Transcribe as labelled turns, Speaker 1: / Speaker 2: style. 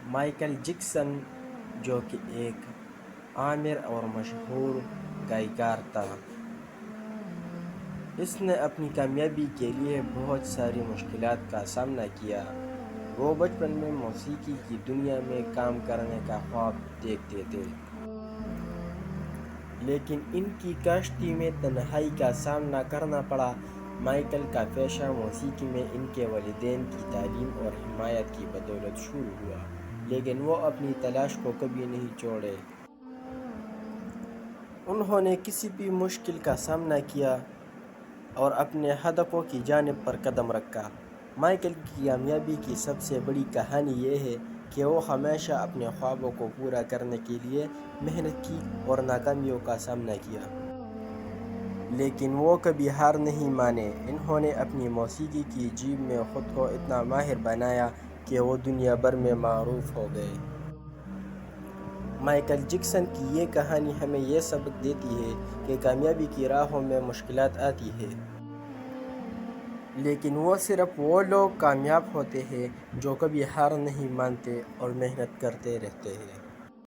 Speaker 1: Michael Jackson, جو کہ ایک عامر اور مشہور گائیکار تھا، اس نے اپنی کامیابی کے لیے بہت ساری مشکلات کا سامنا کیا۔ وہ بچپن میں موسیقی کی دنیا میں کام کرنے کا خواب دیکھتے تھے، لیکن ان کی کاشتی میں تنہائی کا سامنا کرنا پڑا۔ مائیکل کا پیشہ موسیقی میں ان کے والدین کی تعلیم اور حمایت کی بدولت شروع ہوا، لیکن وہ اپنی تلاش کو کبھی نہیں چھوڑے۔ انہوں نے کسی بھی مشکل کا سامنا کیا اور اپنے ہدفوں کی جانب پر قدم رکھا۔ مائیکل کی کامیابی کی سب سے بڑی کہانی یہ ہے کہ وہ ہمیشہ اپنے خوابوں کو پورا کرنے کے لیے محنت کی اور ناکامیوں کا سامنا کیا، لیکن وہ کبھی ہار نہیں مانے۔ انہوں نے اپنی موسیقی کی جیب میں خود کو اتنا ماہر بنایا کہ وہ دنیا بھر میں معروف ہو گئے۔ مائیکل جیکسن کی یہ کہانی ہمیں یہ سبق دیتی ہے کہ کامیابی کی راہوں میں مشکلات آتی ہیں، لیکن وہ صرف وہ لوگ کامیاب ہوتے ہیں جو کبھی ہار نہیں مانتے اور محنت کرتے رہتے ہیں۔